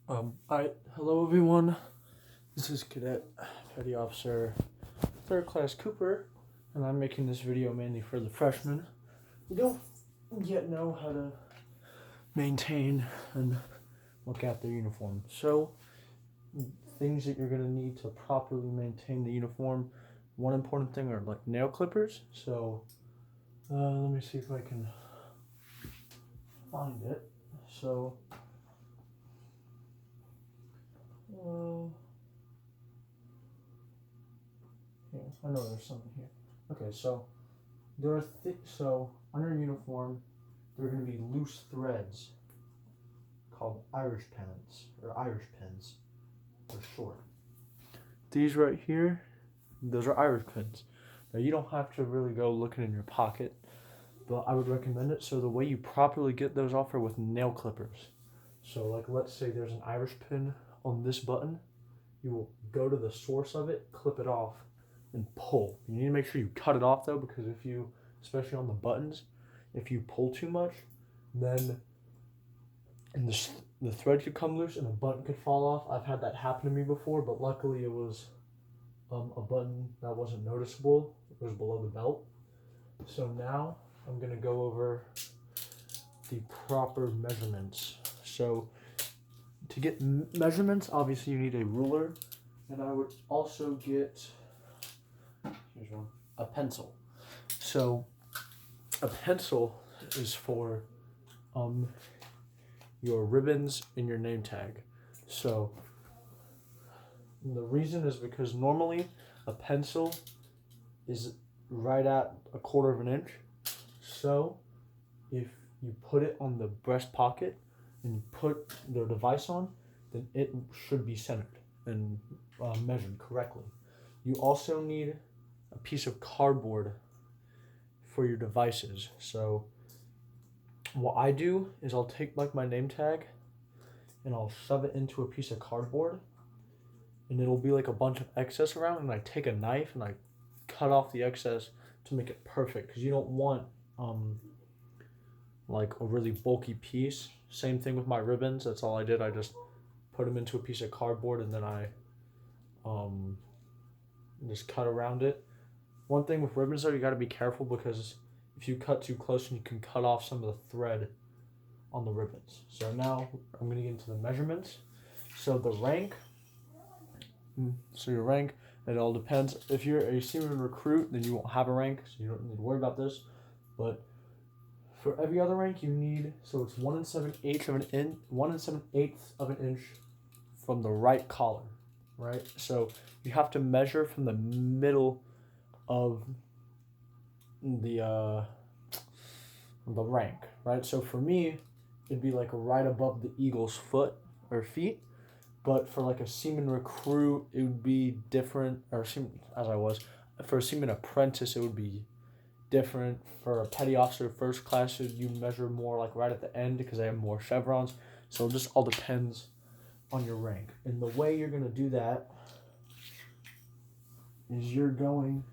Hello everyone. This is Cadet Petty Officer Third Class Cooper, and I'm making this video mainly for the freshmen who don't yet know how to maintain and look at their uniform. So, things that you're gonna need to properly maintain the uniform. One important thing are like nail clippers. So, let me see if I can find it. So. Yeah, I know there's something here. Okay, so there are so on your uniform there are going to be loose threads called Irish pennants or Irish pins for short. These right here, those are Irish pins. Now you don't have to really go looking in your pocket, but I would recommend it. So the way you properly get those off are with nail clippers. So like let's say there's an Irish pin on this button, you will go to the source of it, clip it off, and pull. You need to make sure you cut it off though, because if you, especially on the buttons, if you pull too much, then the thread could come loose and a button could fall off. I've had that happen to me before, but luckily it was a button that wasn't noticeable. It was below the belt. So now I'm gonna go over the proper measurements. So to get measurements, obviously you need a ruler, and I would also get, here's one, a pencil. So a pencil is for your ribbons and your name tag. So the reason is because normally a pencil is right at 1/4 of an inch. So if you put it on the breast pocket and you put the device on, then it should be centered and measured correctly. You also need a piece of cardboard for your devices. So what I do is I'll take like my name tag and I'll shove it into a piece of cardboard, and it'll be like a bunch of excess around, and I take a knife and I cut off the excess to make it perfect, because you don't want like a really bulky piece. Same thing with my ribbons. That's all I did. I just put them into a piece of cardboard and then I just cut around it. One thing with ribbons though, you got to be careful, because if you cut too close, you can cut off some of the thread on the ribbons. So now I'm going to get into the measurements. So the rank, your rank, it all depends. If you're a seaman recruit, then you won't have a rank, so you don't need to worry about this. But for every other rank, you need, so it's 1 7/8 of an inch, 1 7/8 of an inch from the right collar, right? So you have to measure from the middle of the rank, right? So for me, it'd be like right above the eagle's foot or feet. But for like a seaman recruit, it would be different. Or for a seaman apprentice, it would be different. For a petty officer first class, you measure more like right at the end, because they have more chevrons. So it just all depends on your rank. And the way you're gonna do that is you're going.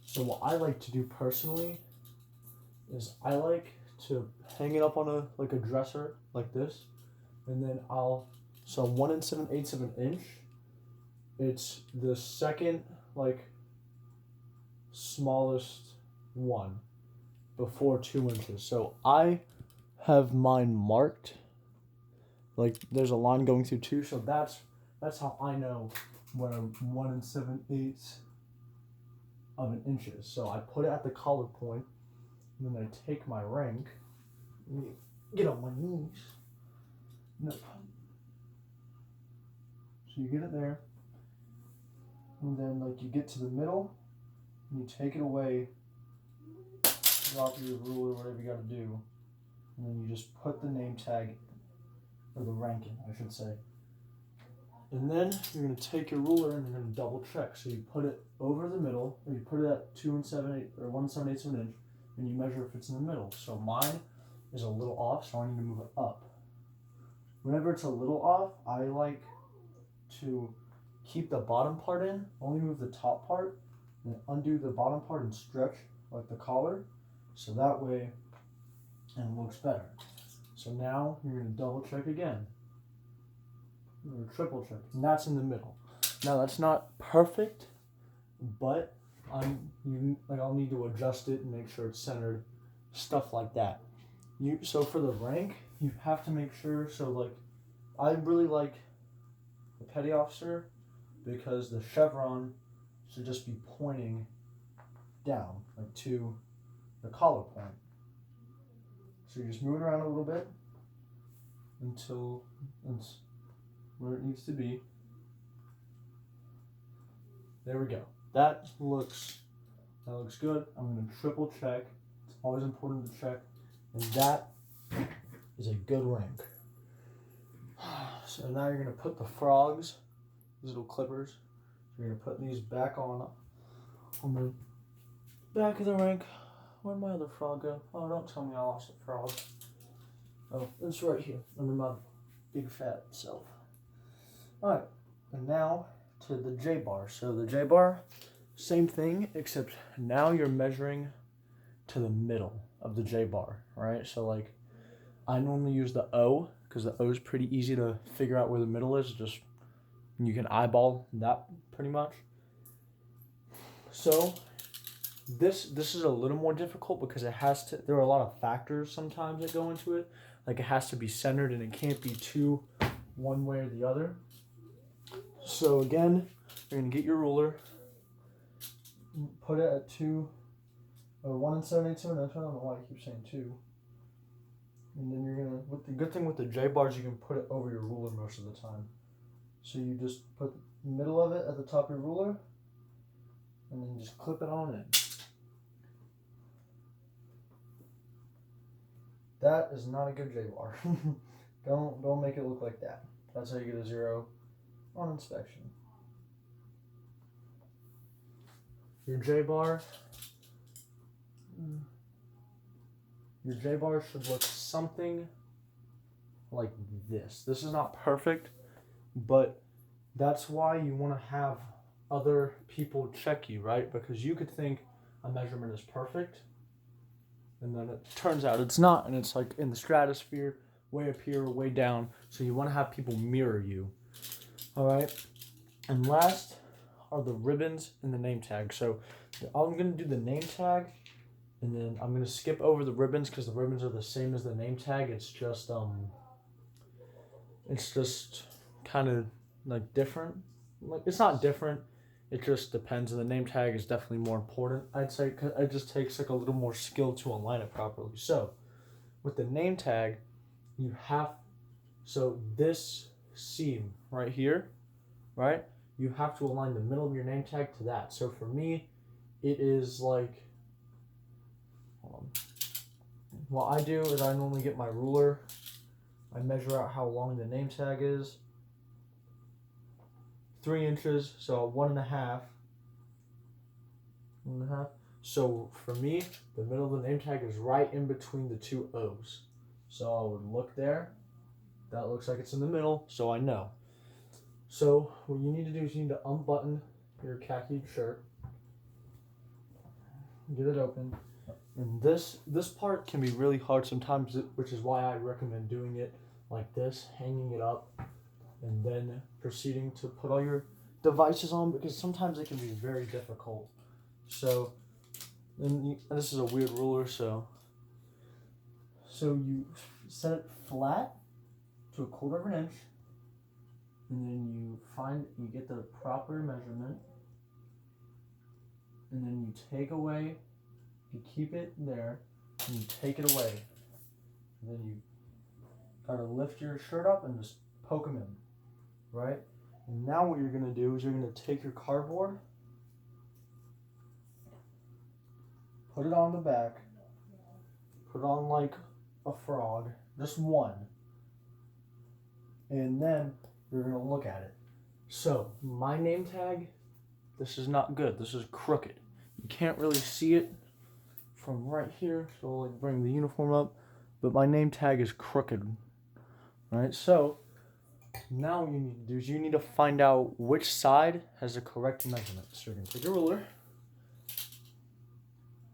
So what I like to do personally is I like to hang it up on a dresser like this, and then so 1 7/8 of an inch. It's the second smallest one before 2 inches. So I have mine marked. Like there's a line going through 2, so that's how I know where 1 7/8 of an inch is. So I put it at the collar point, and then I take my rank. Let me get on my knees. No. So you get it there, and then you get to the middle, and you take it away, drop your ruler, whatever you got to do, and then you just put the name tag, or the rank in, I should say. And then you're going to take your ruler and you're going to double check. So you put it over the middle, or you put it at 2 7/8 or 1 7/8 of an inch, and you measure if it's in the middle. So mine is a little off, so I need to move it up. Whenever it's a little off, I like to keep the bottom part in, only move the top part, and undo the bottom part and stretch like the collar, so that way it looks better. So now you're going to double check again. or triple check, and that's in the middle. Now that's not perfect, but I'll need to adjust it and make sure it's centered, stuff like that. So for the rank, you have to make sure. So like, I really like the petty officer because the chevron should just be pointing down, like to the collar point. So you just move it around a little bit until it's where it needs to be. There we go. That looks good. I'm going to triple check. It's always important to check. And that is a good rank. So now you're going to put the frogs, these little clippers, you're going to put these back on the back of the rank. Where'd my other frog go? Oh, don't tell me I lost a frog. Oh, it's right here under my big fat self. Alright, and now to the J-bar. So the J-bar, same thing, except now you're measuring to the middle of the J-bar, right? So like, I normally use the O, because the O is pretty easy to figure out where the middle is. Just, you can eyeball that pretty much. So this is a little more difficult because there are a lot of factors sometimes that go into it. Like it has to be centered and it can't be too one way or the other. So again, you're gonna get your ruler, put it at 1 7/8 of an inch. I don't know why I keep saying 2. And then you're gonna, the good thing with the J bars, you can put it over your ruler most of the time. So you just put the middle of it at the top of your ruler, and then just clip it on in. That is not a good J bar. Don't make it look like that. That's how you get a 0 on inspection. Your J bar should look something like this. This is not perfect, but that's why you want to have other people check you, right? Because you could think a measurement is perfect, and then it turns out it's not, and it's like in the stratosphere, way up here, way down. So you want to have people mirror you. All right. And last are the ribbons and the name tag. So I'm going to do the name tag, and then I'm going to skip over the ribbons because the ribbons are the same as the name tag. It's just kind of like different. Like it's not different. It just depends, and the name tag is definitely more important, I'd say, because it just takes like a little more skill to align it properly. So with the name tag, so this seam right here, right, you have to align the middle of your name tag to that. So for me, it is like, what I do is I normally get my ruler, I measure out how long the name tag is, 3 inches, so 1.5. So for me, the middle of the name tag is right in between the 2 O's. So I would look there. That looks like it's in the middle, so I know. So what you need to do is you need to unbutton your khaki shirt. Get it open. And this part can be really hard sometimes, which is why I recommend doing it like this, hanging it up, and then proceeding to put all your devices on, because sometimes it can be very difficult. So, and this is a weird ruler, so you set it flat to 1/4 of an inch, and then you get the proper measurement, and then you take away, you keep it there, and you take it away, and then you gotta lift your shirt up and just poke them in. Right? And now what you're going to do is you're going to take your cardboard, put it on the back, put it on like a frog, just one, and then you're going to look at it. So my name tag, this is not good. This is crooked. You can't really see it from right here, so I'll like bring the uniform up, but my name tag is crooked. All right, so now what you need to do is you need to find out which side has the correct measurement. So you're going to take a ruler.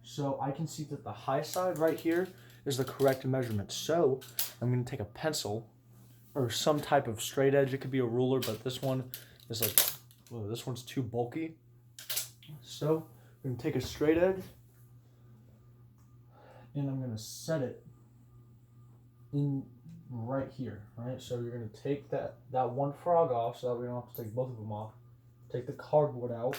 So I can see that the high side right here is the correct measurement. So I'm going to take a pencil or some type of straight edge. It could be a ruler, but this one is like, well, this one's too bulky. So I'm going to take a straight edge and I'm going to set it in right here, right? So you're going to take that one frog off so that we don't have to take both of them off. Take the cardboard out.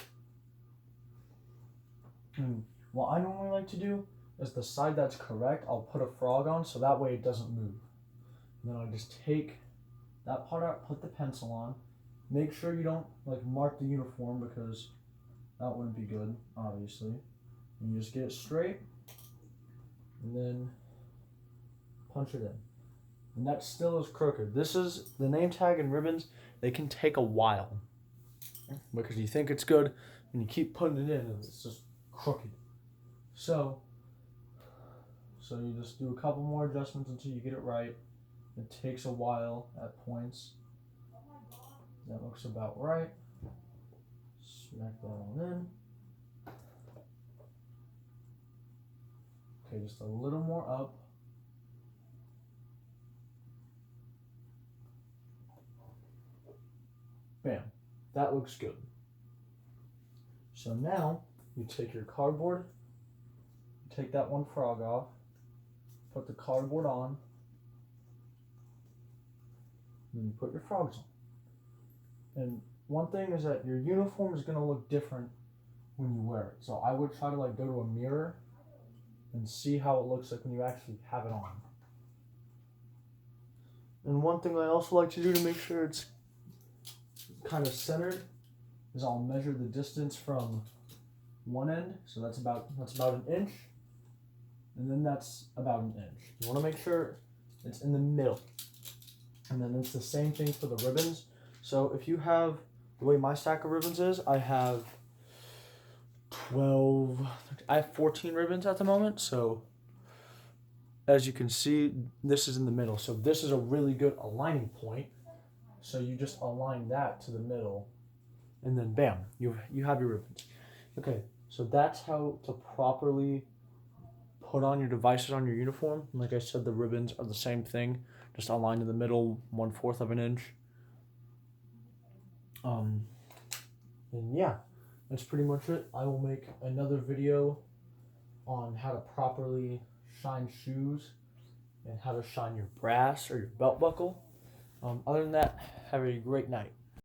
And what I normally like to do is the side that's correct, I'll put a frog on so that way it doesn't move. And then I'll just take that part out, put the pencil on. Make sure you don't like mark the uniform because that wouldn't be good, obviously. And you just get it straight and then punch it in. And that still is crooked. This is the name tag and ribbons, they can take a while because you think it's good and you keep putting it in and it's just crooked. So you just do a couple more adjustments until you get it right. It takes a while at points. That looks about right. Smack that on in. Okay, just a little more up. Bam. That looks good. So now you take your cardboard, take that one frog off, put the cardboard on, and you put your frogs on. And one thing is that your uniform is going to look different when you wear it. So I would try to like go to a mirror and see how it looks like when you actually have it on. And one thing I also like to do to make sure it's kind of centered is I'll measure the distance from one end, so that's about an inch, and then that's about an inch. You want to make sure it's in the middle. And then it's the same thing for the ribbons. So if you have, the way my stack of ribbons is, I have 14 ribbons at the moment. So as you can see, this is in the middle. So this is a really good aligning point. So you just align that to the middle and then bam, you have your ribbons. Okay, so that's how to properly put on your devices on your uniform. And like I said, the ribbons are the same thing, just aligned in the middle, 1/4 of an inch. And yeah, that's pretty much it. I will make another video on how to properly shine shoes and how to shine your brass or your belt buckle. Other than that, have a great night.